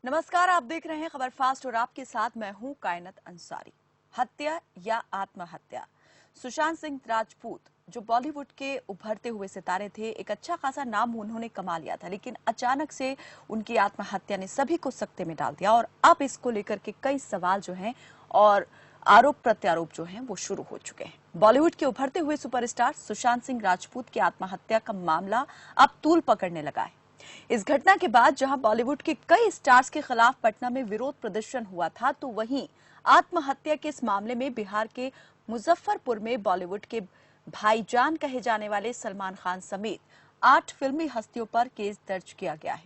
नमस्कार, आप देख रहे हैं खबर फास्ट और आपके साथ मैं हूं कायनत अंसारी। हत्या या आत्महत्या? सुशांत सिंह राजपूत जो बॉलीवुड के उभरते हुए सितारे थे, एक अच्छा खासा नाम उन्होंने कमा लिया था, लेकिन अचानक से उनकी आत्महत्या ने सभी को सकते में डाल दिया और अब इसको लेकर के कई सवाल जो हैं और आरोप प्रत्यारोप जो हैं वो शुरू हो चुके हैं। बॉलीवुड के उभरते हुए सुपरस्टार सुशांत सिंह राजपूत की आत्महत्या का मामला अब तूल पकड़ने लगा है। इस घटना के बाद जहां बॉलीवुड के कई स्टार्स के खिलाफ पटना में विरोध प्रदर्शन हुआ था, तो वहीं आत्महत्या के इस मामले में बिहार के मुजफ्फरपुर में बॉलीवुड के भाईजान कहे जाने वाले सलमान खान समेत 8 फिल्मी हस्तियों पर केस दर्ज किया गया है।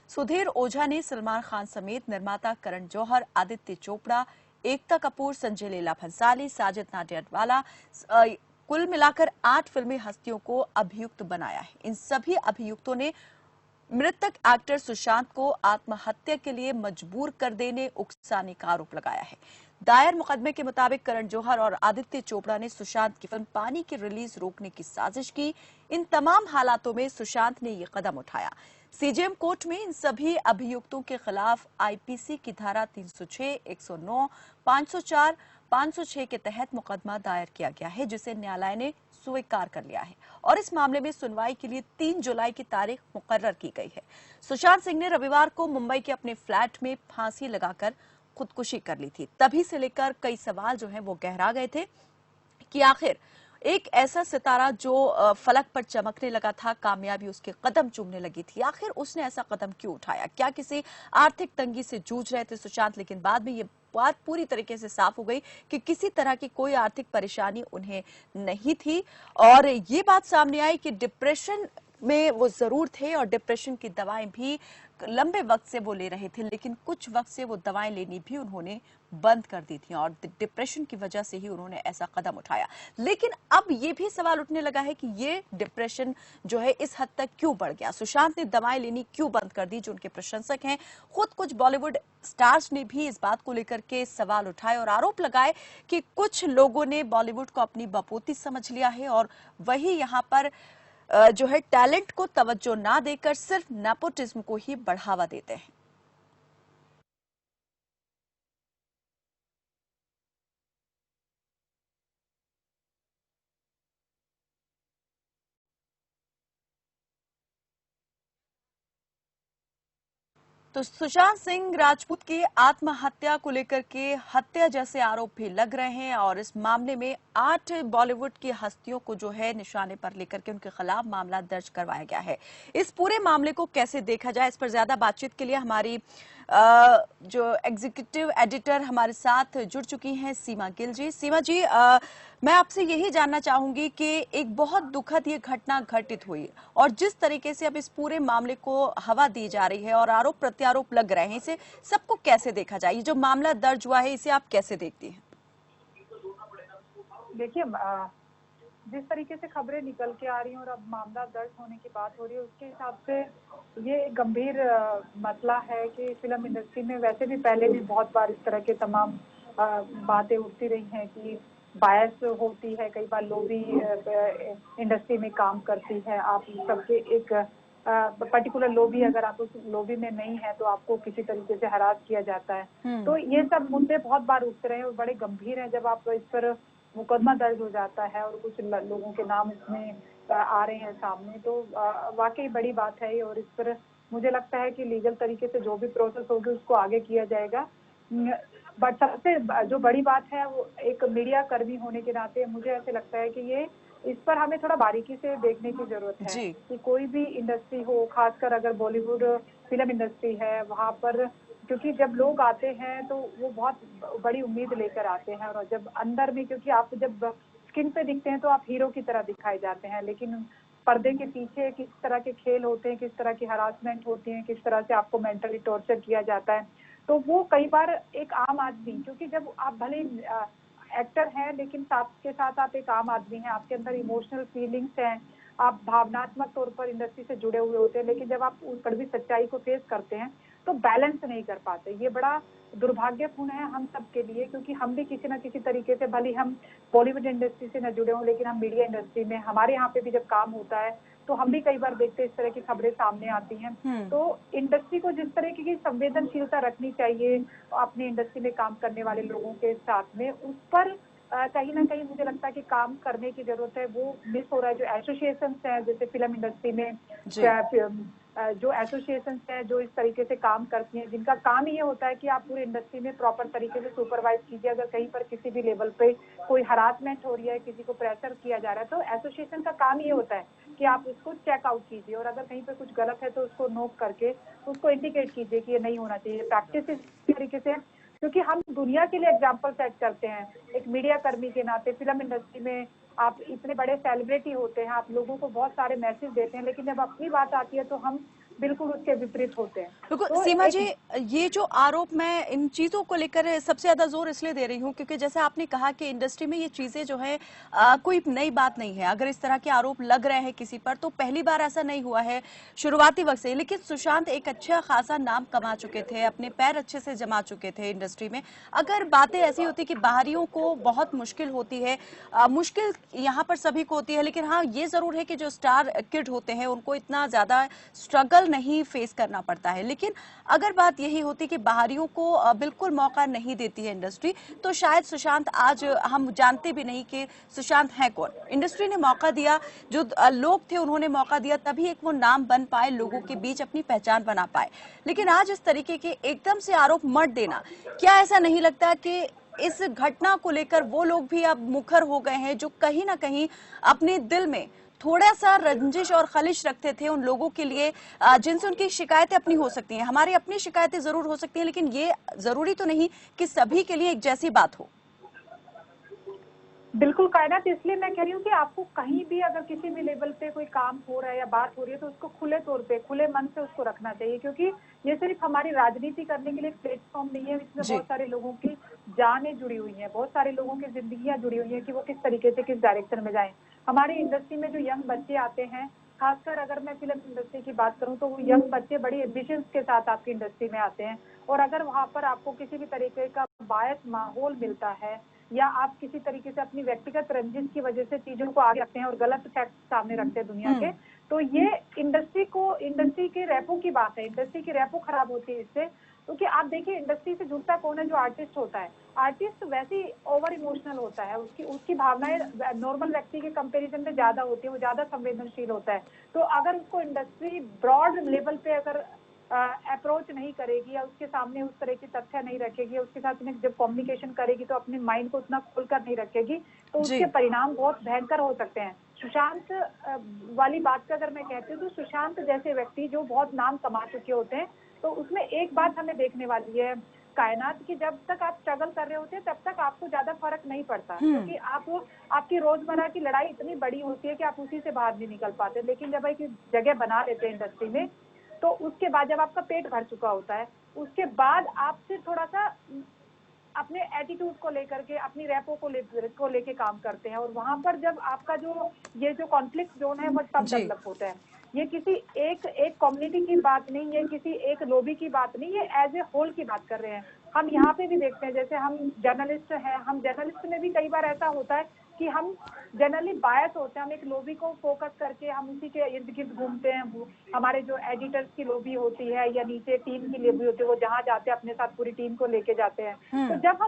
सुधीर ओझा ने सलमान खान समेत निर्माता करण जौहर, आदित्य चोपड़ा, एकता कपूर, संजय लीला भंसाली, साजिद नाडियाडवाला, कुल मिलाकर 8 फिल्मी हस्तियों को अभियुक्त बनाया है। इन सभी अभियुक्तों ने मृतक एक्टर सुशांत को आत्महत्या के लिए मजबूर कर देने, उकसाने का आरोप लगाया है। दायर मुकदमे के मुताबिक करण जौहर और आदित्य चोपड़ा ने सुशांत की फिल्म पानी की रिलीज रोकने की साजिश की। इन तमाम हालातों में सुशांत ने ये कदम उठाया। सीजेएम कोर्ट में इन सभी अभियुक्तों के खिलाफ आईपीसी की धारा 306, 109, 504, 506 के तहत मुकदमा दायर किया गया है, जिसे न्यायालय ने स्वीकार कर लिया है और इस मामले में सुनवाई के लिए 3 जुलाई की तारीख मुकर्रर की गई है। सुशांत सिंह ने रविवार को मुंबई के अपने फ्लैट में फांसी लगाकर खुदकुशी कर ली थी। तभी से लेकर कई सवाल जो हैं वो गहरा गए थे कि आखिर एक ऐसा सितारा जो फलक पर चमकने लगा था, कामयाबी उसके कदम चूमने लगी थी, आखिर उसने ऐसा कदम क्यों उठाया? क्या किसी आर्थिक तंगी से जूझ रहे थे सुशांत? लेकिन बाद में ये बात पूरी तरीके से साफ हो गई कि किसी तरह की कोई आर्थिक परेशानी उन्हें नहीं थी और ये बात सामने आई कि डिप्रेशन में वो जरूर थे और डिप्रेशन की दवाएं भी लंबे वक्त से वो ले रहे थे, लेकिन कुछ वक्त से वो दवाएं लेनी भी उन्होंने बंद कर दी थी और डिप्रेशन की वजह से ही उन्होंने ऐसा कदम उठाया। लेकिन अब ये भी सवाल उठने लगा है कि ये डिप्रेशन जो है इस हद तक क्यों बढ़ गया? सुशांत ने दवाएं लेनी क्यों बंद कर दी? जो उनके प्रशंसक हैं, खुद कुछ बॉलीवुड स्टार्स ने भी इस बात को लेकर के सवाल उठाए और आरोप लगाए कि कुछ लोगों ने बॉलीवुड को अपनी बपोती समझ लिया है और वही यहाँ पर जो है टैलेंट को तवज्जो ना देकर सिर्फ नेपोटिज्म को ही बढ़ावा देते हैं। तो सुशांत सिंह राजपूत की आत्महत्या को लेकर के हत्या जैसे आरोप भी लग रहे हैं और इस मामले में 8 बॉलीवुड की हस्तियों को जो है निशाने पर लेकर के उनके खिलाफ मामला दर्ज करवाया गया है। इस पूरे मामले को कैसे देखा जाए, इस पर ज्यादा बातचीत के लिए हमारी जो एग्जीक्यूटिव एडिटर हमारे साथ जुड़ चुकी हैं सीमा गिल जी। सीमा जी, मैं आपसे यही जानना चाहूंगी कि एक बहुत दुखद ये घटना घटित हुई और जिस तरीके से अब इस पूरे मामले को हवा दी जा रही है और आरोप प्रत्यारोप लग रहे हैं, इसे सबको कैसे देखा जाए? ये जो मामला दर्ज हुआ है, इसे आप कैसे देखती हैं? देखिए, जिस तरीके से खबरें निकल के आ रही हैं और अब मामला दर्ज होने की बात हो रही है, उसके हिसाब से ये एक गंभीर मसला है कि फिल्म इंडस्ट्री में वैसे भी पहले भी बहुत बार इस तरह के तमाम बातें उठती रही हैं कि बायस होती है, कई बार लोभी इंडस्ट्री में काम करती है। आप सबके एक पर्टिकुलर लोभी, अगर आप उस लोभी में नहीं है तो आपको किसी तरीके से हरास किया जाता है। तो ये सब मुद्दे बहुत बार उठते रहे और बड़े गंभीर हैं। जब आप इस पर मुकदमा दर्ज हो जाता है और कुछ लोगों के नाम इसमें आ रहे हैं सामने, तो वाकई बड़ी बात है ये। और इस पर मुझे लगता है कि लीगल तरीके से जो भी प्रोसेस होगी उसको आगे किया जाएगा। बट सबसे जो बड़ी बात है, वो एक मीडिया कर्मी होने के नाते मुझे ऐसे लगता है कि ये इस पर हमें थोड़ा बारीकी से देखने की जरूरत है जी। कि कोई भी इंडस्ट्री हो, खासकर अगर बॉलीवुड फिल्म इंडस्ट्री है, वहां पर क्योंकि जब लोग आते हैं तो वो बहुत बड़ी उम्मीद लेकर आते हैं और जब अंदर में, क्योंकि आप जब स्क्रीन पे दिखते हैं तो आप हीरो की तरह दिखाए जाते हैं, लेकिन पर्दे के पीछे किस तरह के खेल होते हैं, किस तरह की हरासमेंट होती है, किस तरह से आपको मेंटली टॉर्चर किया जाता है, तो वो कई बार एक आम आदमी, क्योंकि जब आप भले एक्टर हैं लेकिन साथ के साथ आप एक आम आदमी हैं, आपके अंदर इमोशनल फीलिंग्स हैं, आप भावनात्मक तौर पर इंडस्ट्री से जुड़े हुए होते हैं, लेकिन जब आप उस कड़वी सच्चाई को फेस करते हैं तो बैलेंस नहीं कर पाते। ये बड़ा दुर्भाग्यपूर्ण है हम सब के लिए, क्योंकि हम भी किसी ना किसी तरीके से, भले हम बॉलीवुड इंडस्ट्री से न जुड़े हों, लेकिन हम मीडिया इंडस्ट्री में, हमारे यहाँ पे भी जब काम होता है तो हम भी कई बार देखते हैं इस तरह की खबरें सामने आती हैं। तो इंडस्ट्री को जिस तरह की संवेदनशीलता रखनी चाहिए अपनी इंडस्ट्री में काम करने वाले लोगों के साथ में, उस पर कहीं ना कहीं मुझे लगता है कि काम करने की जरूरत है। वो मिस हो रहा है। जो एसोसिएशन है जैसे फिल्म इंडस्ट्री में जो एसोसिएशन है जो इस तरीके से काम करती हैं, जिनका काम ये होता है कि आप पूरी इंडस्ट्री में प्रॉपर तरीके से सुपरवाइज कीजिए। अगर कहीं पर किसी भी लेवल पे कोई हरासमेंट हो रही है, किसी को प्रेशर किया जा रहा है, तो एसोसिएशन का काम ये होता है कि आप उसको चेकआउट कीजिए और अगर कहीं पर कुछ गलत है तो उसको नोट करके उसको इंडिकेट कीजिए कि ये नहीं होना चाहिए। प्रैक्टिस इस तरीके से, क्योंकि हम दुनिया के लिए एग्जाम्पल सेट करते हैं एक मीडिया कर्मी के नाते। फिल्म इंडस्ट्री में आप इतने बड़े सेलिब्रिटी होते हैं, आप लोगों को बहुत सारे मैसेज देते हैं, लेकिन जब अपनी बात आती है तो हम बिल्कुल उसके विपरीत होते हैं। बिल्कुल तो सीमा जी, ये जो आरोप, मैं इन चीजों को लेकर सबसे ज्यादा जोर इसलिए दे रही हूँ क्योंकि जैसे आपने कहा कि इंडस्ट्री में ये चीजें जो है कोई नई बात नहीं है। अगर इस तरह के आरोप लग रहे हैं किसी पर तो पहली बार ऐसा नहीं हुआ है शुरुआती वक्त से। लेकिन सुशांत एक अच्छा खासा नाम कमा चुके थे, अपने पैर अच्छे से जमा चुके थे इंडस्ट्री में। अगर बातें ऐसी होती कि बाहरियों को बहुत मुश्किल होती है, मुश्किल यहाँ पर सभी को होती है, लेकिन हाँ ये जरूर है कि जो स्टार किड होते हैं उनको इतना ज्यादा स्ट्रगल नहीं फेस करना पड़ता है। लेकिन अगर बात यही होती कि बाहरियों को बिल्कुल मौका नहीं देती है इंडस्ट्री, तो शायद सुशांत आज हम जानते भी नहीं कि सुशांत है कौन। इंडस्ट्री ने मौका दिया, जो लोग थे उन्होंने मौका दिया, तभी एक वो नाम बन पाए, लोगों के बीच अपनी पहचान बना पाए। लेकिन आज इस तरीके के एकदम से आरोप मत देना, क्या ऐसा नहीं लगता कि इस घटना को लेकर वो लोग भी अब मुखर हो गए हैं जो कहीं ना कहीं अपने दिल में थोड़ा सा रंजिश और खलिश रखते थे उन लोगों के लिए जिनसे उनकी शिकायतें अपनी हो सकती हैं। हमारी अपनी शिकायतें जरूर हो सकती हैं, लेकिन ये जरूरी तो नहीं कि सभी के लिए एक जैसी बात हो। बिल्कुल कायनात, इसलिए मैं कह रही हूँ कि आपको कहीं भी अगर किसी भी लेवल पे कोई काम हो रहा है या बात हो रही है तो उसको खुले तौर पे खुले मन से उसको रखना चाहिए, क्योंकि ये सिर्फ हमारी राजनीति करने के लिए एक प्लेटफॉर्म नहीं है। इसमें बहुत सारे लोगों की जानें जुड़ी हुई हैं, बहुत सारे लोगों की जिंदगियां जुड़ी हुई हैं कि वो किस तरीके से किस डायरेक्शन में जाएं। हमारी इंडस्ट्री में जो यंग बच्चे आते हैं, खासकर अगर मैं फिल्म इंडस्ट्री की बात करूं तो वो यंग बच्चे बड़ी एम्बिशंस के साथ आपकी इंडस्ट्री में आते हैं, और अगर वहां पर आपको किसी भी तरीके का बायस माहौल मिलता है या आप किसी तरीके से अपनी व्यक्तिगत रंजिश की वजह से चीजों को आगे रखते हैं और गलत फैक्ट सामने रखते हैं दुनिया के, तो ये इंडस्ट्री के रैपो की बात है। इंडस्ट्री की रैपो खराब होती है इससे, क्योंकि आप देखिए इंडस्ट्री से जुड़ता कौन है? जो आर्टिस्ट होता है। आर्टिस्ट वैसे ही ओवर इमोशनल होता है, उसकी भावनाएं नॉर्मल व्यक्ति के कंपैरिजन में ज्यादा होती है, वो ज्यादा संवेदनशील होता है। तो अगर उसको इंडस्ट्री ब्रॉड लेवल पे अगर अप्रोच नहीं करेगी या उसके सामने उस तरह की तथ्य नहीं रखेगी, उसके साथ में जब कम्युनिकेशन करेगी तो अपने माइंड को उतना खोलकर नहीं रखेगी, तो उसके परिणाम बहुत भयंकर हो सकते हैं। सुशांत वाली बात का अगर मैं कहती हूँ तो सुशांत जैसे व्यक्ति जो बहुत नाम कमा चुके होते हैं, तो उसमें एक बात हमें देखने वाली है कायनात की, जब तक आप स्ट्रगल कर रहे होते हैं तब तक आपको ज्यादा फर्क नहीं पड़ता, क्योंकि आपकी रोजमर्रा की लड़ाई इतनी बड़ी होती है कि आप उसी से बाहर नहीं निकल पाते। लेकिन जब एक जगह बना लेते हैं इंडस्ट्री में, तो उसके बाद जब आपका पेट भर चुका होता है, उसके बाद आप फिर थोड़ा सा अपने एटीट्यूड को लेकर के, अपनी रैपो को लेके काम करते हैं, और वहां पर जब आपका जो ये जो कॉन्फ्लिक्ट जोन है वो तब डेवलप होता है। ये किसी एक कम्युनिटी की बात नहीं, ये किसी एक लॉबी की बात नहीं, ये एज ए होल की बात कर रहे हैं। हम यहाँ पे भी देखते हैं, जैसे हम जर्नलिस्ट हैं, हम जर्नलिस्ट में भी कई बार ऐसा होता है कि हम जनरली बायस होते हैं, हम एक लॉबी को फोकस करके हम उसी के इर्द गिर्द घूमते हैं। हमारे जो एडिटर्स की लॉबी होती है या नीचे टीम की लॉबी होती है, वो जहाँ जाते हैं अपने साथ पूरी टीम को लेके जाते हैं। तो जब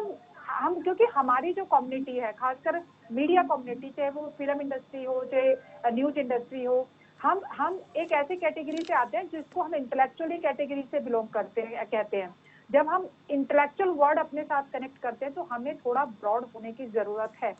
हम क्योंकि हमारी जो कम्युनिटी है, खासकर मीडिया कम्युनिटी, चाहे वो फिल्म इंडस्ट्री हो चाहे न्यूज इंडस्ट्री हो, हम एक ऐसे कैटेगरी से आते हैं जिसको हम इंटेलेक्चुअली कैटेगरी से बिलोंग करते हैं, कहते हैं। जब हम इंटेलेक्चुअल वर्ड अपने साथ कनेक्ट करते हैं तो हमें थोड़ा ब्रॉड होने की जरूरत है,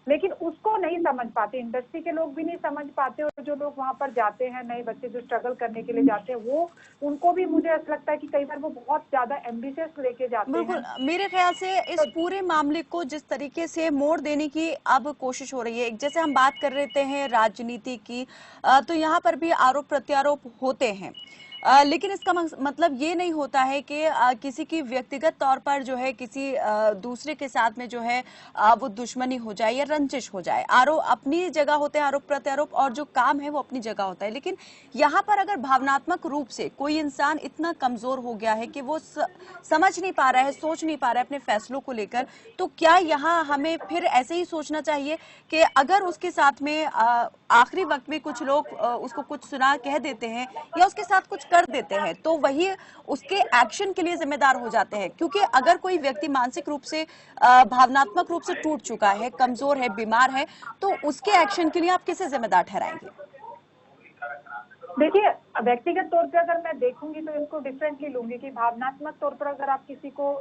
लेकिन उसको नहीं समझ पाते, इंडस्ट्री के लोग भी नहीं समझ पाते, और जो लोग वहां पर जाते हैं, नए बच्चे जो स्ट्रगल करने के लिए जाते हैं, वो उनको भी मुझे ऐसा लगता है कि कई बार वो बहुत ज्यादा एम्बिशियस लेके जाते हैं। बिल्कुल, मेरे ख्याल से इस पूरे मामले को जिस तरीके से मोड़ देने की अब कोशिश हो रही है, जैसे हम बात कर रहे हैं राजनीति की, तो यहाँ पर भी आरोप प्रत्यारोप होते हैं। लेकिन इसका मतलब ये नहीं होता है कि किसी की व्यक्तिगत तौर पर जो है किसी दूसरे के साथ में जो है वो दुश्मनी हो जाए या रंजिश हो जाए। आरोप अपनी जगह होते हैं, आरोप प्रत्यारोप, और जो काम है वो अपनी जगह होता है। लेकिन यहाँ पर अगर भावनात्मक रूप से कोई इंसान इतना कमजोर हो गया है कि वो समझ नहीं पा रहा है, सोच नहीं पा रहा है अपने फैसलों को लेकर, तो क्या यहाँ हमें फिर ऐसे ही सोचना चाहिए कि अगर उसके साथ में आखिरी वक्त में कुछ लोग उसको कुछ सुना कह देते हैं या उसके साथ कुछ कर देते हैं, तो वही उसके एक्शन के लिए जिम्मेदार हो जाते हैं? क्योंकि अगर कोई व्यक्ति मानसिक रूप से भावनात्मक रूप से टूट चुका है, कमजोर है, बीमार है, तो उसके एक्शन के लिए आप किसे जिम्मेदार ठहराएंगे? देखिए, व्यक्तिगत तौर पे अगर मैं देखूंगी तो इसको डिफरेंटली लूंगी कि भावनात्मक तौर पर अगर आप किसी को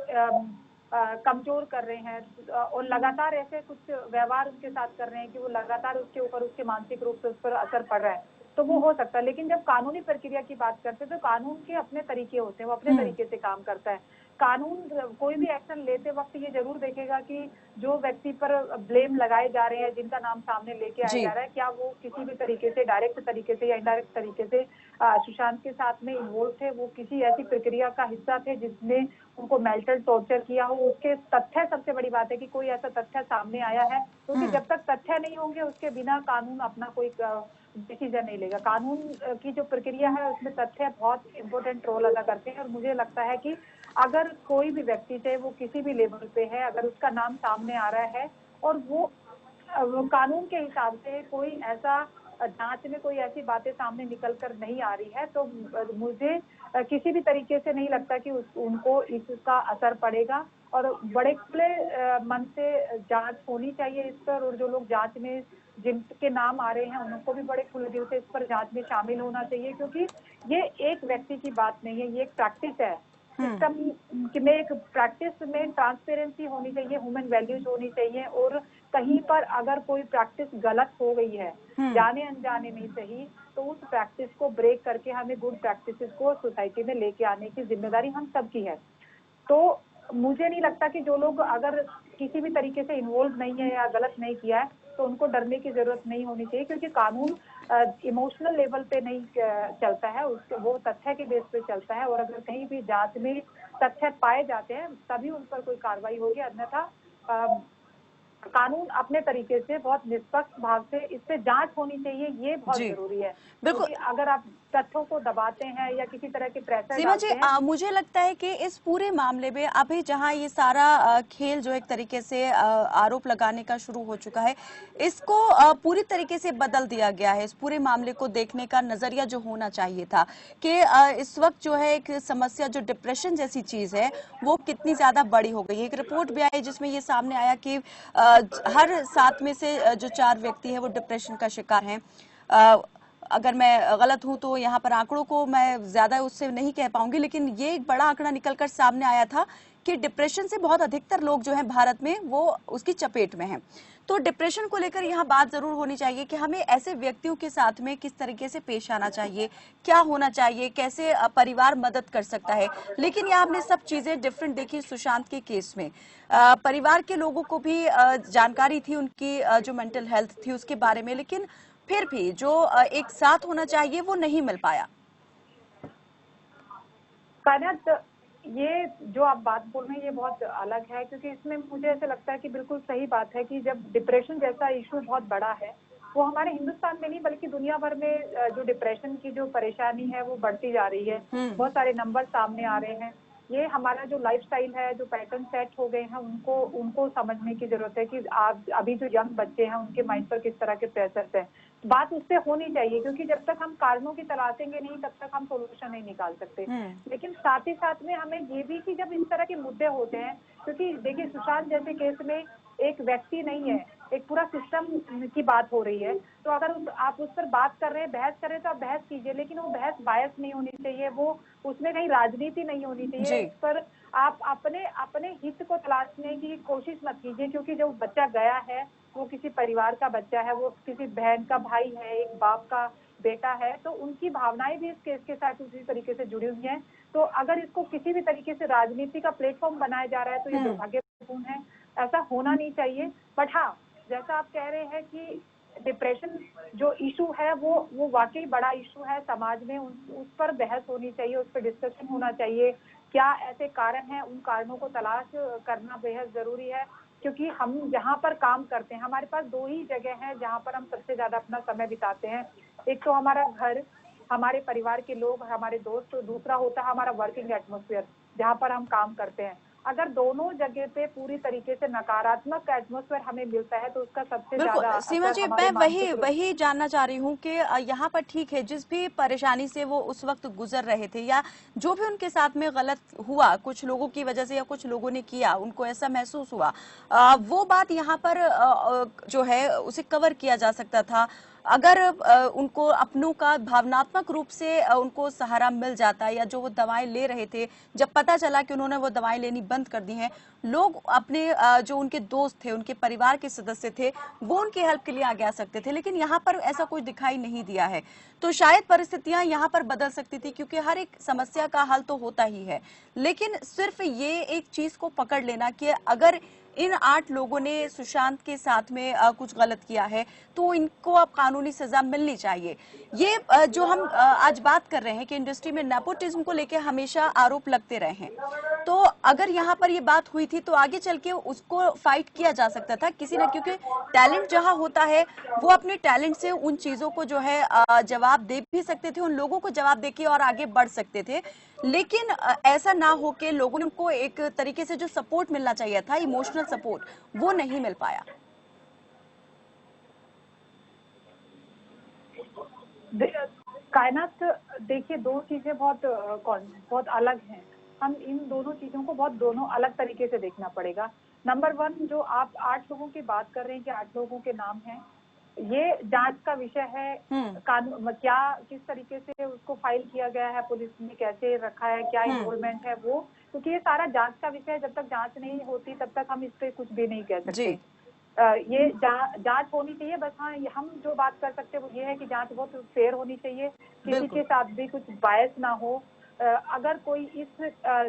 कमजोर कर रहे हैं और लगातार ऐसे कुछ व्यवहार उसके साथ कर रहे हैं कि वो लगातार उसके ऊपर, उसके मानसिक रूप से उस पर असर पड़ रहा है, तो वो हो सकता है। लेकिन जब कानूनी प्रक्रिया की बात करते हैं तो कानून के अपने तरीके होते हैं, वो अपने तरीके से काम करता है। कानून कोई भी एक्शन लेते वक्त ये जरूर देखेगा कि जो व्यक्ति पर ब्लेम लगाए जा रहे हैं, जिनका नाम सामने लेके आया जा रहा है, क्या वो किसी भी तरीके से, डायरेक्ट तरीके से या इनडायरेक्ट तरीके से सुशांत के साथ में इन्वॉल्व थे, वो किसी ऐसी प्रक्रिया का हिस्सा थे जिसने उनको मेंटल टॉर्चर किया हो। उसके तथ्य, सबसे बड़ी बात है कि कोई ऐसा तथ्य सामने आया है, क्योंकि जब तक तथ्य नहीं होंगे उसके बिना कानून अपना कोई डिसीजन नहीं लेगा। कानून की जो प्रक्रिया है उसमें तथ्य बहुत इंपॉर्टेंट रोल अदा करते हैं, और मुझे लगता है कि अगर कोई भी व्यक्ति, चाहे वो किसी भी लेवल पे है, अगर उसका नाम सामने आ रहा है और वो कानून के हिसाब से कोई ऐसा जांच में कोई ऐसी बातें सामने निकल कर नहीं आ रही है, तो मुझे किसी भी तरीके से नहीं लगता कि उनको इसका असर पड़ेगा। और बड़े खुले मन से जांच होनी चाहिए इस पर, और जो लोग जांच में जिनके नाम आ रहे हैं उनको भी बड़े खुले दिल से इस पर जांच में शामिल होना चाहिए, क्योंकि ये एक व्यक्ति की बात नहीं है, ये एक प्रैक्टिस है। सिस्टम में एक प्रैक्टिस में ट्रांसपेरेंसी होनी चाहिए, ह्यूमन वैल्यूज होनी चाहिए, और कहीं पर अगर कोई प्रैक्टिस गलत हो गई है, जाने अनजाने नहीं सही, तो उस प्रैक्टिस को ब्रेक करके हमें गुड प्रैक्टिसेस को सोसाइटी में लेके आने की जिम्मेदारी हम सबकी है। तो मुझे नहीं लगता कि जो लोग अगर किसी भी तरीके से इन्वॉल्व नहीं है या गलत नहीं किया है तो उनको डरने की जरूरत नहीं होनी चाहिए, क्योंकि कानून इमोशनल लेवल पे नहीं चलता है, उसके वो तथ्य के बेस पे चलता है। और अगर कहीं भी जांच में तथ्य पाए जाते हैं तभी उन पर कोई कार्रवाई होगी, अन्यथा कानून अपने तरीके से बहुत निष्पक्ष भाव से इस पे जांच होनी चाहिए, ये बहुत जी जरूरी है। बिल्कुल। क्योंकि अगर आप तथ्यों को दबाते हैं या किसी तरह के प्रेशर सीमा जी, डालते हैं। मुझे लगता है कि इस पूरे मामले में अभी जहां ये सारा खेल जो एक तरीके से आरोप लगाने का शुरू हो चुका है, इसको पूरी तरीके से बदल दिया गया है। इस पूरे मामले को देखने का नजरिया जो होना चाहिए था कि इस वक्त जो है एक समस्या, जो डिप्रेशन जैसी चीज है, वो कितनी ज्यादा बड़ी हो गई है। एक रिपोर्ट भी आई जिसमें ये सामने आया कि हर 7 में से जो 4 व्यक्ति है वो डिप्रेशन का शिकार हैं। अगर मैं गलत हूं तो यहाँ पर आंकड़ों को मैं ज्यादा उससे नहीं कह पाऊंगी, लेकिन ये एक बड़ा आंकड़ा निकलकर सामने आया था कि डिप्रेशन से बहुत अधिकतर लोग जो हैं भारत में वो उसकी चपेट में हैं। तो डिप्रेशन को लेकर यहाँ बात जरूर होनी चाहिए कि हमें ऐसे व्यक्तियों के साथ में किस तरीके से पेश आना चाहिए, क्या होना चाहिए, कैसे परिवार मदद कर सकता है। लेकिन यहाँ हमने सब चीजें डिफरेंट देखी सुशांत के केस में। परिवार के लोगों को भी जानकारी थी उनकी जो मेंटल हेल्थ थी उसके बारे में, लेकिन फिर भी जो एक साथ होना चाहिए वो नहीं मिल पाया। कायनात, ये जो आप बात बोल रहे हैं ये बहुत अलग है, क्योंकि इसमें मुझे ऐसा लगता है कि बिल्कुल सही बात है कि जब डिप्रेशन जैसा इशू बहुत बड़ा है, वो हमारे हिंदुस्तान में नहीं बल्कि दुनिया भर में जो डिप्रेशन की जो परेशानी है वो बढ़ती जा रही है। बहुत सारे नंबर सामने आ रहे हैं। ये हमारा जो लाइफस्टाइल है, जो पैटर्न सेट हो गए हैं, उनको उनको समझने की जरूरत है कि आप अभी जो यंग बच्चे हैं उनके माइंड पर किस तरह के प्रेशर है। बात उससे होनी चाहिए, क्योंकि जब तक हम कारणों की तलाशेंगे नहीं तब तक हम सोल्यूशन नहीं निकाल सकते। लेकिन साथ ही साथ में हमें ये भी कि जब इस तरह के मुद्दे होते हैं, क्योंकि देखिए सुशांत जैसे केस में एक व्यक्ति नहीं है, एक पूरा सिस्टम की बात हो रही है। तो अगर आप उस पर बात कर रहे हैं, बहस कर रहे हैं, तो आप बहस कीजिए, लेकिन वो बहस बायस नहीं होनी चाहिए, वो उसमें कहीं राजनीति नहीं होनी चाहिए। इस पर आप अपने अपने हित को तलाशने की कोशिश मत कीजिए, क्योंकि जो बच्चा गया है वो किसी परिवार का बच्चा है, वो किसी बहन का भाई है, एक बाप का बेटा है, तो उनकी भावनाएं भी इस केस के साथ उसी तरीके से जुड़ी हुई हैं। तो अगर इसको किसी भी तरीके से राजनीति का प्लेटफॉर्म बनाया जा रहा है तो ये दुर्भाग्यपूर्ण है, ऐसा होना नहीं चाहिए। बट हाँ, जैसा आप कह रहे हैं कि डिप्रेशन जो इशू है वो वाकई बड़ा इशू है समाज में। उस पर बहस होनी चाहिए, उस पर डिस्कशन होना चाहिए। क्या ऐसे कारण हैं, उन कारणों को तलाश करना बेहद जरूरी है। क्योंकि हम जहाँ पर काम करते हैं, हमारे पास दो ही जगह है जहाँ पर हम सबसे ज्यादा अपना समय बिताते हैं। एक तो हमारा घर, हमारे परिवार के लोग, हमारे दोस्त, तो दूसरा होता है हमारा वर्किंग एटमॉस्फेयर जहाँ पर हम काम करते हैं। अगर दोनों जगह पे पूरी तरीके से नकारात्मक एटमॉस्फेयर हमें मिलता है तो उसका सबसे बिल्कुल ज्यादा सीमा असर जी, हमारे मैं वही मानसिक रूप। वही जानना चाह रही हूँ कि यहाँ पर ठीक है, जिस भी परेशानी से वो उस वक्त गुजर रहे थे या जो भी उनके साथ में गलत हुआ कुछ लोगों की वजह से या कुछ लोगों ने किया, उनको ऐसा महसूस हुआ, वो बात यहाँ पर जो है उसे कवर किया जा सकता था अगर उनको अपनों का भावनात्मक रूप से उनको सहारा मिल जाता, या जो वो दवाएं ले रहे थे, जब पता चला कि उन्होंने वो दवाएं लेनी बंद कर दी हैं, लोग अपने जो उनके दोस्त थे, उनके परिवार के सदस्य थे, वो उनकी हेल्प के लिए आगे आ सकते थे। लेकिन यहाँ पर ऐसा कुछ दिखाई नहीं दिया है। तो शायद परिस्थितियां यहाँ पर बदल सकती थी, क्योंकि हर एक समस्या का हल तो होता ही है। लेकिन सिर्फ ये एक चीज को पकड़ लेना कि अगर इन 8 लोगों ने सुशांत के साथ में कुछ गलत किया है तो इनको अब कानूनी सजा मिलनी चाहिए। ये जो हम आज बात कर रहे हैं कि इंडस्ट्री में नेपोटिज्म को लेकर हमेशा आरोप लगते रहे हैं, तो अगर यहाँ पर ये बात हुई थी तो आगे चल के उसको फाइट किया जा सकता था किसी ना, क्योंकि टैलेंट जहाँ होता है वो अपने टैलेंट से उन चीजों को जो है जवाब दे भी सकते थे, उन लोगों को जवाब देके और आगे बढ़ सकते थे। लेकिन ऐसा ना हो कि लोगों ने उनको एक तरीके से जो सपोर्ट मिलना चाहिए था, इमोशनल सपोर्ट, वो नहीं मिल पाया। कायनात, देखिए दो चीजें बहुत अलग हैं। हम इन दोनों चीजों को दोनों अलग तरीके से देखना पड़ेगा। नंबर वन, जो आप 8 लोगों की बात कर रहे हैं कि 8 लोगों के नाम हैं, ये जांच का विषय है। कानून क्या किस तरीके से उसको फाइल किया गया है, पुलिस ने कैसे रखा है, क्या इन्वॉल्वमेंट है वो, क्योंकि ये सारा जांच का विषय है। जब तक जांच नहीं होती तब तक हम इस पे कुछ भी नहीं कह सकते। जी ये जांच होनी चाहिए। बस हाँ, हम जो बात कर सकते हैं वो ये है कि जांच बहुत फेयर होनी चाहिए, किसी के बिल्कुल साथ भी कुछ बायस ना हो। अगर कोई इस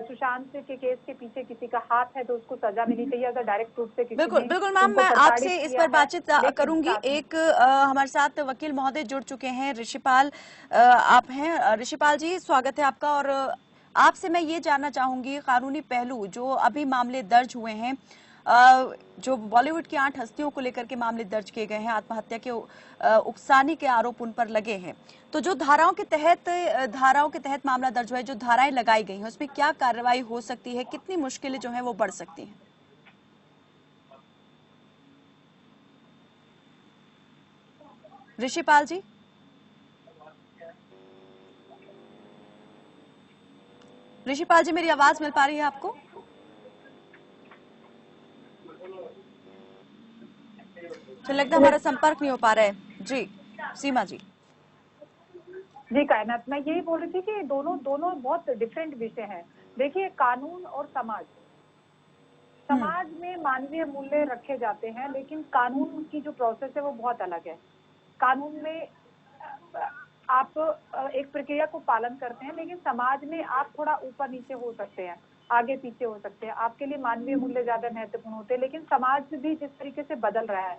सुशांत के केस के पीछे किसी का हाथ है तो उसको सजा मिलनी चाहिए, अगर डायरेक्ट रूप से किसी बिल्कुल ने बिल्कुल मैम, उनको मैं प्रताड़ित आपसे इस किया पर है। बातचीत लेकिन करूंगी। साथ में एक हमारे साथ वकील महोदय जुड़ चुके हैं, ऋषिपाल आप हैं। ऋषिपाल जी, स्वागत है आपका। और आपसे मैं ये जानना चाहूंगी, कानूनी पहलू जो अभी मामले दर्ज हुए हैं, जो बॉलीवुड की 8 हस्तियों को लेकर के मामले दर्ज किए गए हैं, आत्महत्या के उकसाने के आरोप उन पर लगे हैं, तो जो धाराओं के तहत मामला दर्ज हुआ है, जो धाराएं लगाई गई हैं, उसमें क्या कार्रवाई हो सकती है, कितनी मुश्किलें जो है वो बढ़ सकती हैं? ऋषिपाल जी, ऋषिपाल जी, मेरी आवाज मिल पा रही है आपको? तो लगता है हमारा संपर्क नहीं हो पा रहा है। जी सीमा जी। जी कायनात, मैं यही बोल रही थी कि दोनों दोनों बहुत डिफरेंट विषय हैं। देखिए, कानून और समाज, समाज में मानवीय मूल्य रखे जाते हैं, लेकिन कानून की जो प्रोसेस है वो बहुत अलग है। कानून में आप एक प्रक्रिया को पालन करते हैं, लेकिन समाज में आप थोड़ा ऊपर नीचे हो सकते हैं, आगे पीछे हो सकते हैं। आपके लिए मानवीय मूल्य ज्यादा महत्वपूर्ण होते हैं, लेकिन समाज भी जिस तरीके से बदल रहा है,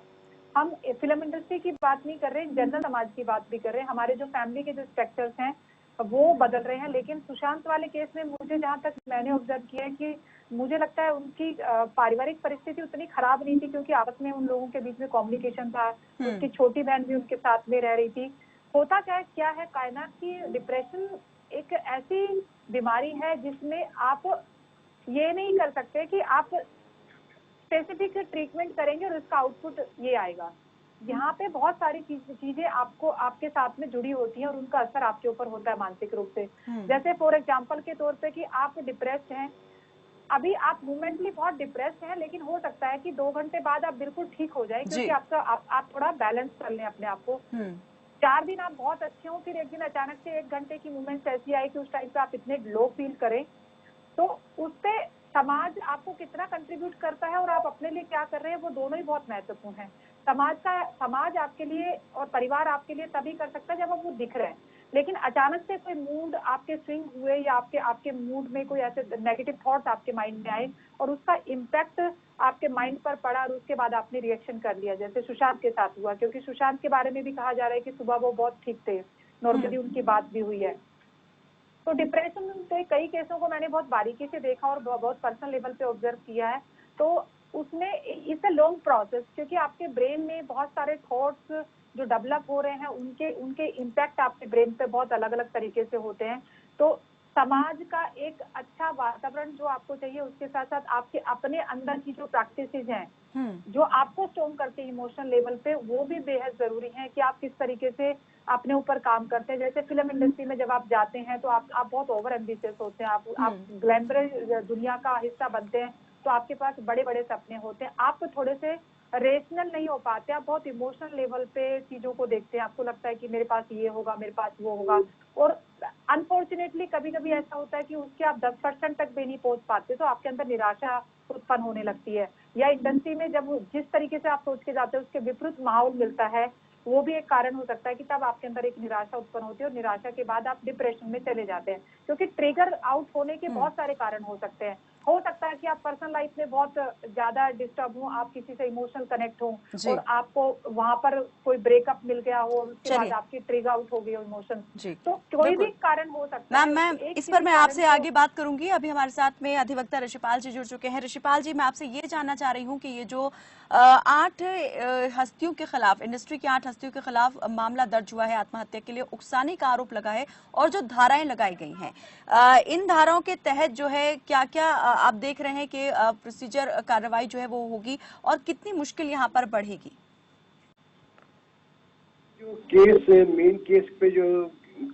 हम फिल्म इंडस्ट्री की बात नहीं कर रहे, जनरल समाज की बात भी कर रहे हैं। हमारे जो फैमिली के जो स्ट्रक्चर्स हैं वो बदल रहे हैं। लेकिन सुशांत वाले केस में मुझे जहां तक मैंने ऑब्जर्व किया है कि मुझे लगता है उनकी पारिवारिक परिस्थिति उतनी खराब नहीं थी, क्योंकि आपस में उन लोगों के बीच में कम्युनिकेशन था। उसकी छोटी बहन भी उनके साथ में रह रही थी। होता क्या है कायनात की, डिप्रेशन एक ऐसी बीमारी है जिसमें आप ये नहीं कर सकते कि आप स्पेसिफिक ट्रीटमेंट करेंगे और उसका आउटपुट ये आएगा। यहाँ पे बहुत सारी चीजें आपको आपके साथ में जुड़ी होती हैं और उनका असर आपके ऊपर होता है मानसिक रूप से। जैसे फॉर एग्जांपल के तौर पे कि आप डिप्रेस्ड हैं, अभी आप मोमेंटली बहुत डिप्रेस्ड हैं, लेकिन हो सकता है कि 2 घंटे बाद आप बिल्कुल ठीक हो जाए, क्योंकि आप थोड़ा बैलेंस कर लें अपने आप को। 4 दिन आप बहुत अच्छे हो, फिर एक दिन अचानक से 1 घंटे की मूवमेंट ऐसी आई कि उस टाइम पे आप इतने लो फील करें, तो उससे समाज आपको कितना कंट्रीब्यूट करता है और आप अपने लिए क्या कर रहे हैं, वो दोनों ही बहुत महत्वपूर्ण है। समाज आपके लिए और परिवार आपके लिए तभी कर सकता है जब आप वो दिख रहे हैं। लेकिन अचानक से कोई मूड आपके स्विंग हुए या आपके आपके मूड में कोई ऐसे नेगेटिव थॉट्स आपके माइंड में आए और उसका इम्पैक्ट आपके माइंड पर पड़ा और उसके बाद आपने रिएक्शन कर लिया, जैसे सुशांत के साथ हुआ, क्योंकि सुशांत के बारे में भी कहा जा रहा है कि सुबह वो बहुत ठीक थे, नॉर्मली उनकी बात भी हुई है। तो डिप्रेशन के कई केसों को मैंने बहुत बारीकी से देखा और बहुत पर्सनल लेवल पे ऑब्जर्व किया है। तो उसमें इट्स अ लॉन्ग प्रोसेस, क्योंकि आपके ब्रेन में बहुत सारे थॉट्स जो डेवलप हो रहे हैं उनके उनके इम्पैक्ट आपके ब्रेन पे बहुत अलग अलग तरीके से होते हैं। तो समाज का एक अच्छा वातावरण जो आपको चाहिए, उसके साथ साथ आपके अपने अंदर की जो प्रैक्टिसेस हैं जो आपको स्ट्रॉन्ग करते हैं इमोशनल लेवल पे, वो भी बेहद जरूरी है कि आप किस तरीके से अपने ऊपर काम करते हैं। जैसे फिल्म इंडस्ट्री में जब आप जाते हैं तो आप बहुत ओवर एम्बिशियस होते हैं, आप ग्लैमरस दुनिया का हिस्सा बनते हैं, तो आपके पास बड़े बड़े सपने होते हैं, आप थोड़े से रेशनल नहीं हो पाते, आप बहुत इमोशनल लेवल पे चीजों को देखते हैं, आपको लगता है कि मेरे पास ये होगा, मेरे पास वो होगा। और अनफॉर्चुनेटली कभी कभी ऐसा होता है कि उसके आप 10% तक भी नहीं पहुंच पाते, तो आपके अंदर निराशा उत्पन्न होने लगती है। या इंडस्ट्री में जब जिस तरीके से आप सोच के जाते हैं उसके विपरीत माहौल मिलता है, वो भी एक कारण हो सकता है कि तब आपके अंदर एक निराशा उत्पन्न होती है और निराशा के बाद आप डिप्रेशन में चले जाते हैं। क्योंकि ट्रिगर आउट होने के बहुत सारे कारण हो सकते हैं। हो सकता है कि आप पर्सनल लाइफ में बहुत ज्यादा डिस्टर्ब हो, आप किसी से इमोशनल कनेक्ट हो और आपको वहां पर कोई ब्रेकअप मिल गया हो और उसके बाद आपकी ट्रिगर आउट हो गई हो इमोशन, तो कोई भी कारण हो सकता है। मैम इस पर मैं आपसे आगे बात करूंगी। अभी हमारे साथ में अधिवक्ता ऋषिपाल जी जुड़ चुके हैं। ऋषिपाल जी, मैं आपसे ये जानना चाह रही हूँ कि ये जो 8 हस्तियों के खिलाफ, इंडस्ट्री की 8 हस्तियों के खिलाफ मामला दर्ज हुआ है आत्महत्या के लिए, उकसाने का आरोप लगा है और जो धाराएं लगाई गई हैं, इन धाराओं के तहत जो है क्या क्या आप देख रहे हैं कि प्रोसीजर कार्रवाई जो है वो होगी और कितनी मुश्किल यहाँ पर बढ़ेगी? जो केस मेन केस पे जो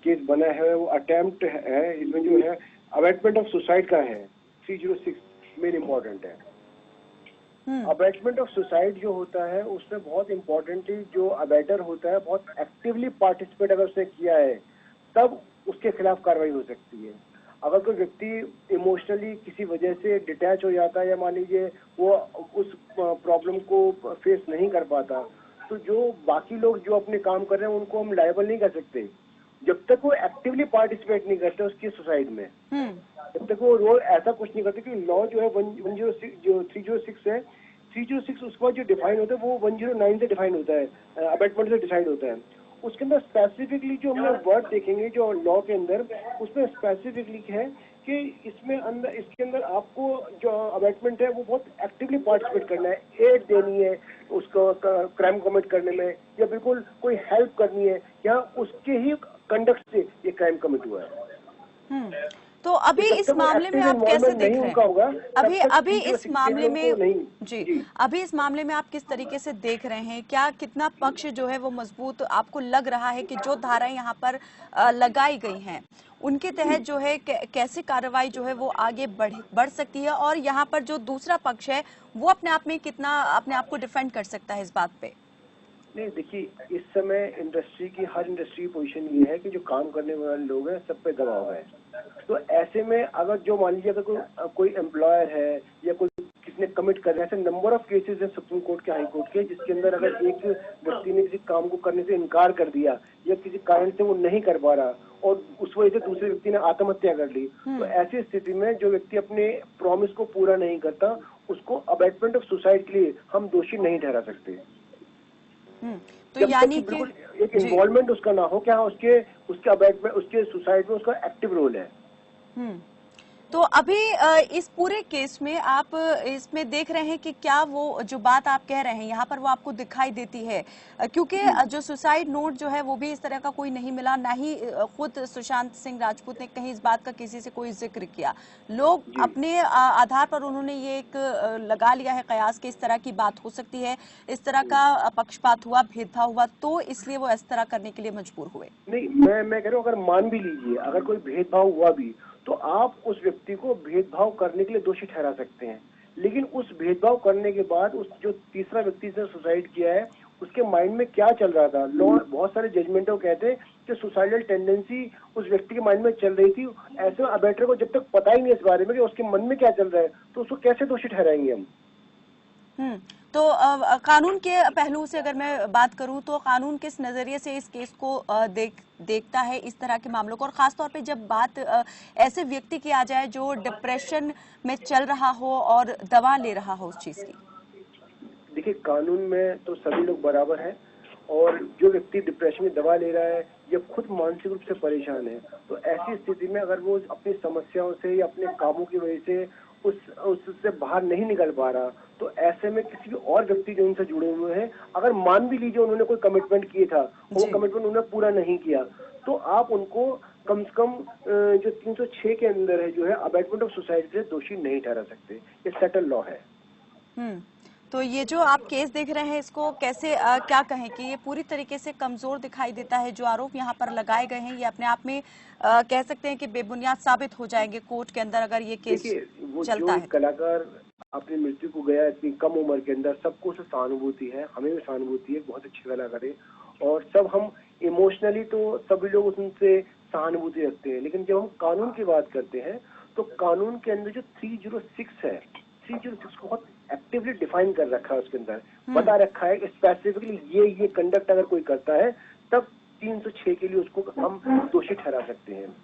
केस बना है वो अटेम्प्ट है, इसमें जो है अबैटमेंट ऑफ सुसाइड का है, 306 मेन इम्पोर्टेंट है। अबैटमेंट ऑफ सुसाइड जो होता है उसमें बहुत इम्पोर्टेंटली जो अबैटर होता है बहुत एक्टिवली पार्टिसिपेट अगर उसने किया है तब उसके खिलाफ कार्रवाई हो सकती है। अगर कोई व्यक्ति इमोशनली किसी वजह से डिटैच हो जाता है या मान लीजिए वो उस प्रॉब्लम को फेस नहीं कर पाता, तो जो बाकी लोग जो अपने काम कर रहे हैं उनको हम लायबल नहीं कर सकते जब तक वो एक्टिवली पार्टिसिपेट नहीं करते उसकी सुसाइड में। जब तक वो रोल ऐसा कुछ नहीं करते कि लॉ जो है 106 जो 306 है, 306 उसके बाद जो डिफाइन होता है वो 109 से डिफाइन होता है, अबैटमेंट से डिसाइड होता है। उसके अंदर स्पेसिफिकली जो हमने वर्ड देखेंगे जो लॉ के अंदर, उसमें स्पेसिफिकली है कि इसके अंदर आपको जो अबैटमेंट है वो बहुत एक्टिवली पार्टिसिपेट करना है, एड देनी है उसको क्राइम कमिट करने में, या बिल्कुल कोई हेल्प करनी है, या उसके ही कंडक्ट से ये क्राइम कमिट हुआ है। तो अभी इस मामले में आप कैसे देख रहे हैं? अभी इस मामले में अभी इस मामले में आप किस तरीके से देख रहे हैं? क्या कितना पक्ष जो है वो मजबूत आपको लग रहा है कि जो धाराएं यहाँ पर लगाई गई हैं उनके तहत जो है कैसे कार्रवाई जो है वो आगे बढ़ सकती है, और यहाँ पर जो दूसरा पक्ष है वो अपने आप में कितना अपने आप को डिफेंड कर सकता है इस बात पे? नहीं, देखिए इस समय इंडस्ट्री की हर इंडस्ट्री की पोजीशन ये है कि जो काम करने वाले लोग हैं सब पे दबाव है। तो ऐसे में अगर जो मान लीजिए अगर कोई एम्प्लॉयर है या कोई किसने कमिट कर रहा है, ऐसे नंबर ऑफ केसेस है सुप्रीम कोर्ट के, हाई कोर्ट के, जिसके अंदर अगर एक व्यक्ति ने किसी काम को करने से इनकार कर दिया या किसी कारण से वो नहीं कर पा रहा और उस वजह से दूसरे व्यक्ति ने आत्महत्या कर ली, तो ऐसी स्थिति में जो व्यक्ति अपने प्रॉमिस को पूरा नहीं करता उसको अबैटमेंट ऑफ सुसाइड के लिए हम दोषी नहीं ठहरा सकते। तो यानी कि एक इन्वॉल्वमेंट उसका ना हो, क्या उसके अबैटमेंट उसके सुसाइड में उसका एक्टिव रोल है। तो अभी इस पूरे केस में आप इसमें देख रहे हैं कि क्या वो जो बात आप कह रहे हैं यहाँ पर वो आपको दिखाई देती है? क्योंकि जो सुसाइड नोट जो है वो भी इस तरह का कोई नहीं मिला, ना ही खुद सुशांत सिंह राजपूत ने कहीं इस बात का किसी से कोई जिक्र किया। लोग अपने आधार पर उन्होंने ये एक लगा लिया है कयास कि इस तरह की बात हो सकती है, इस तरह का पक्षपात हुआ, भेदभाव हुआ, तो इसलिए वो इस तरह करने के लिए मजबूर हुए। नहीं, मैं कह रहा हूँ अगर मान भी लीजिए अगर कोई भेदभाव हुआ भी तो आप उस व्यक्ति को भेदभाव करने के लिए दोषी ठहरा सकते हैं, लेकिन उस भेदभाव करने के बाद उस जो तीसरा व्यक्ति ने सुसाइड किया है उसके माइंड में क्या चल रहा था। लॉ बहुत सारे जजमेंटों कहते हैं कि सुसाइडल टेंडेंसी उस व्यक्ति के माइंड में चल रही थी। ऐसे अबैटर को जब तक पता ही नहीं इस बारे में कि उसके मन में क्या चल रहा है तो उसको कैसे दोषी ठहराएंगे हम? तो कानून के पहलू से अगर मैं बात करूं तो कानून किस नजरिए से इस केस को देखता है, इस तरह के मामलों को, और खासतौर पे जब बात ऐसे व्यक्ति की आ जाए जो डिप्रेशन में चल रहा हो और दवा ले रहा हो उस चीज की? देखिए, कानून में तो सभी लोग बराबर हैं, और जो व्यक्ति डिप्रेशन में दवा ले रहा है या खुद मानसिक रूप से परेशान है, तो ऐसी स्थिति में अगर वो अपनी समस्याओं से या अपने कामों की वजह से उससे बाहर नहीं निकल पा रहा, तो ऐसे में किसी भी और व्यक्ति जो उनसे जुड़े हुए हैं, अगर मान भी लीजिए उन्होंने कोई कमिटमेंट किया था, वो कमिटमेंट उन्होंने पूरा नहीं किया, तो आप उनको कम से कम जो 306 के अंदर है जो है अबैटमेंट ऑफ सुसाइड से दोषी नहीं ठहरा सकते। ये सेटल लॉ है। तो ये जो आप केस देख रहे हैं, इसको कैसे क्या कहें कि ये पूरी तरीके से कमजोर दिखाई देता है? जो आरोप यहाँ पर लगाए गए हैं ये अपने आप में कह सकते हैं कि बेबुनियाद साबित हो जाएंगे कोर्ट के अंदर अगर ये केस चलता है। कलाकार अपनी मृत्यु को गया इतनी कम उम्र के अंदर, सबको उससे सहानुभूति है, हमें भी सहानुभूति है, बहुत अच्छे कलाकार है, और सब हम इमोशनली तो सभी लोग उनसे सहानुभूति रखते हैं, लेकिन जब हम कानून की बात करते हैं तो कानून के अंदर जो 306 है, 306 को बहुत एक्टिवली डिफाइन कर रखा है, उसके अंदर बता रखा है स्पेसिफिकली ये कंडक्ट अगर कोई करता है तब 306 के लिए उसको हम दोषी ठहरा सकते हैं।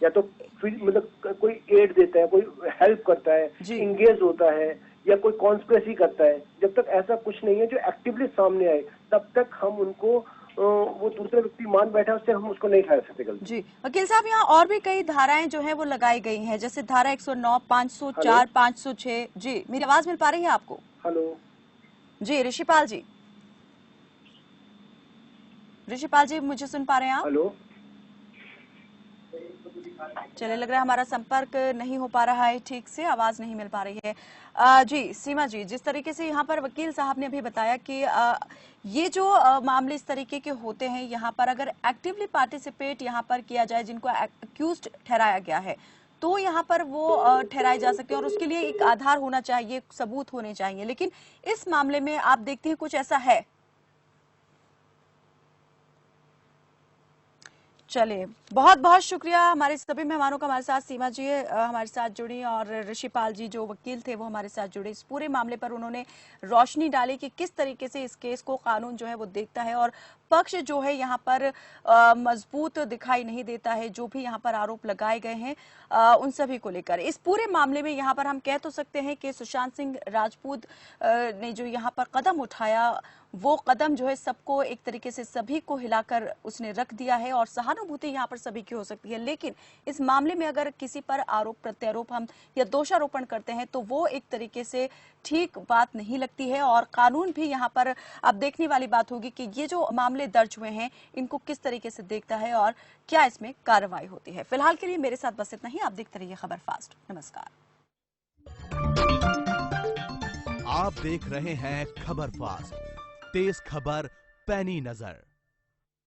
या तो मतलब कोई एड देता है, कोई हेल्प करता है, इंगेज होता है, या कोई कॉन्स्पिरेसी करता है, जब तक ऐसा कुछ नहीं है जो एक्टिवली सामने आए तब तक हम उनको वो दूसरा व्यक्ति मान बैठा उससे हम उसको नहीं ठहरा सकते गलती। जी वकील साहब, यहाँ और भी कई धाराएं जो है वो लगाई गई हैं, जैसे धारा 109, 504, 506। जी, मेरी आवाज मिल पा रही है आपको? हेलो जी, ऋषिपाल जी, ऋषिपाल जी मुझे सुन पा रहे हैं आप? हेलो, चले, लग रहा है हमारा संपर्क नहीं हो पा रहा है, ठीक से आवाज नहीं मिल पा रही है। जी सीमा जी, जिस तरीके से यहाँ पर वकील साहब ने अभी बताया कि ये जो मामले इस तरीके के होते हैं, यहाँ पर अगर एक्टिवली पार्टिसिपेट यहाँ पर किया जाए, जिनको एक्यूज्ड ठहराया गया है, तो यहाँ पर वो ठहराए जा सकते हैं, और उसके लिए एक आधार होना चाहिए, सबूत होने चाहिए। लेकिन इस मामले में आप देखते हैं कुछ ऐसा है? चलिए, बहुत बहुत शुक्रिया हमारे सभी मेहमानों का, हमारे साथ सीमा जी हमारे साथ जुड़ी, और ऋषिपाल जी जो वकील थे वो हमारे साथ जुड़े। इस पूरे मामले पर उन्होंने रोशनी डाली कि किस तरीके से इस केस को कानून जो है वो देखता है, और पक्ष जो है यहाँ पर मजबूत दिखाई नहीं देता है। जो भी यहाँ पर आरोप लगाए गए हैं उन सभी को लेकर इस पूरे मामले में यहाँ पर हम कह तो सकते हैं कि सुशांत सिंह राजपूत ने जो यहाँ पर कदम उठाया, वो कदम जो है सबको एक तरीके से सभी को हिलाकर उसने रख दिया है, और सहानुभूति यहाँ पर सभी की हो सकती है। लेकिन इस मामले में अगर किसी पर आरोप प्रत्यारोप हम या दोषारोपण करते हैं तो वो एक तरीके से ठीक बात नहीं लगती है, और कानून भी यहाँ पर अब देखने वाली बात होगी कि ये जो मामले दर्ज हुए हैं इनको किस तरीके से देखता है और क्या इसमें कार्रवाई होती है। फिलहाल के लिए मेरे साथ बस इतना ही। आप देखते रहिए खबर फास्ट। नमस्कार। आप देख रहे हैं खबर फास्ट, तेज खबर पैनी नजर।